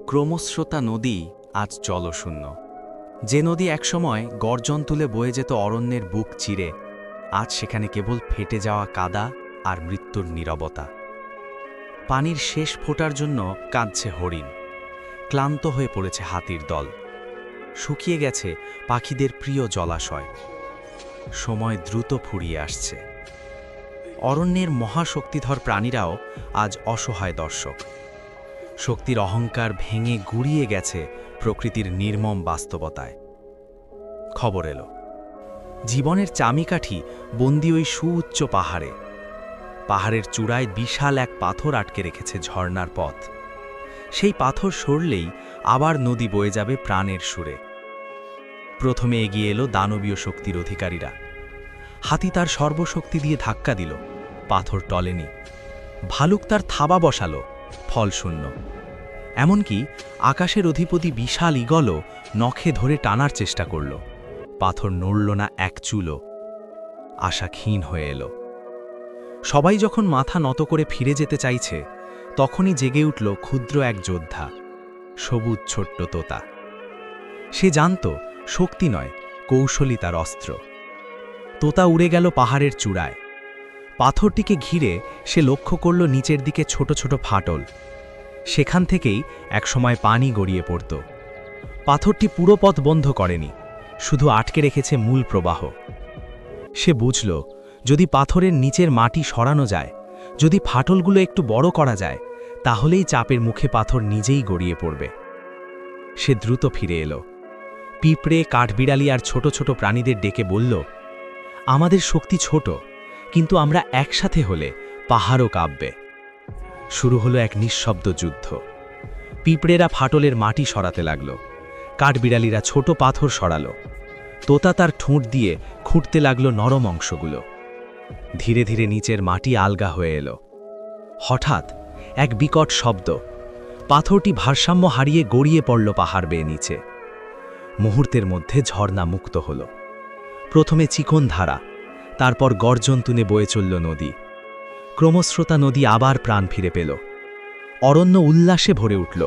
ক্রমস্রোতা নদী আজ জলশূন্য। যে নদী একসময় গর্জন তুলে বয়ে যেত অরণ্যের বুক চিরে, আজ সেখানে কেবল ফেটে যাওয়া কাদা আর মৃত্যুর নীরবতা। পানির শেষ ফোঁটার জন্য কাঁদছে হরিণ, ক্লান্ত হয়ে পড়েছে হাতির দল, শুকিয়ে গেছে পাখিদের প্রিয় জলাশয়। সময় দ্রুত ফুরিয়ে আসছে। অরণ্যের মহাশক্তিধর প্রাণীরাও আজ অসহায় দর্শক। শক্তির অহংকার ভেঙে গুড়িয়ে গেছে প্রকৃতির নির্মম বাস্তবতায়। খবর এলো, জীবনের চাবিকাঠি বন্দী ওই সুউচ্চ পাহাড়ে। পাহাড়ের চূড়ায় বিশাল এক পাথর আটকে রেখেছে ঝর্ণার পথ। সেই পাথর সরলেই আবার নদী বয়ে যাবে প্রাণের সুরে। প্রথমে এগিয়ে এলো দানবীয় শক্তির অধিকারীরা। হাতি তার সর্বশক্তি দিয়ে ধাক্কা দিল, পাথর টলেনি। ভালুক তার থাবা বসালো, ফল শূন্য। এমনকি আকাশের অধিপতি বিশাল ঈগলও নখে ধরে টানার চেষ্টা করল, পাথর নড়ল না এক চুলও। আশা ক্ষীণ হয়ে এলো। সবাই যখন মাথা নত করে ফিরে যেতে চাইছে, তখনই জেগে উঠল ক্ষুদ্র এক যোদ্ধা, সবুজ ছোট্ট তোতা। সে জানত শক্তি নয়, কৌশলই তার অস্ত্র। তোতা উড়ে গেল পাহাড়ের চূড়ায়। পাথরটিকে ঘিরে সে লক্ষ্য করল নিচের দিকে ছোট ছোট ফাটল। সেখান থেকেই একসময় পানি গড়িয়ে পড়ত। পাথরটি পুরো পথ বন্ধ করেনি, শুধু আটকে রেখেছে মূল প্রবাহ। সে বুঝল, যদি পাথরের নিচের মাটি সরানো যায়, যদি ফাটলগুলো একটু বড় করা যায়, তাহলেই চাপের মুখে পাথর নিজেই গড়িয়ে পড়বে। সে দ্রুত ফিরে এলো। পিঁপড়ে, কাঠবিড়ালি আর ছোট ছোট প্রাণীদের ডেকে বলল, আমাদের শক্তি ছোট, কিন্তু আমরা একসাথে হলে পাহাড়ও কাঁপবে। শুরু হলো এক নিঃশব্দ যুদ্ধ। পিঁপড়েরা ফাটলের মাটি সরাতে লাগল, কাঠবিড়ালিরা ছোট পাথর সরালো, তোতা তার ঠোঁট দিয়ে খুঁটতে লাগল নরম অংশগুলো। ধীরে ধীরে নিচের মাটি আলগা হয়ে এলো। হঠাৎ এক বিকট শব্দ, পাথরটি ভারসাম্য হারিয়ে গড়িয়ে পড়ল পাহাড় বেয়ে নিচে। মুহূর্তের মধ্যে ঝর্ণা মুক্ত হল। প্রথমে চিকন ধারা, তারপর গর্জন তুনে বয়ে চলল নদী। ক্রমস্রোতা নদী আবার প্রাণ ফিরে পেল। অরণ্য উল্লাসে ভরে উঠল।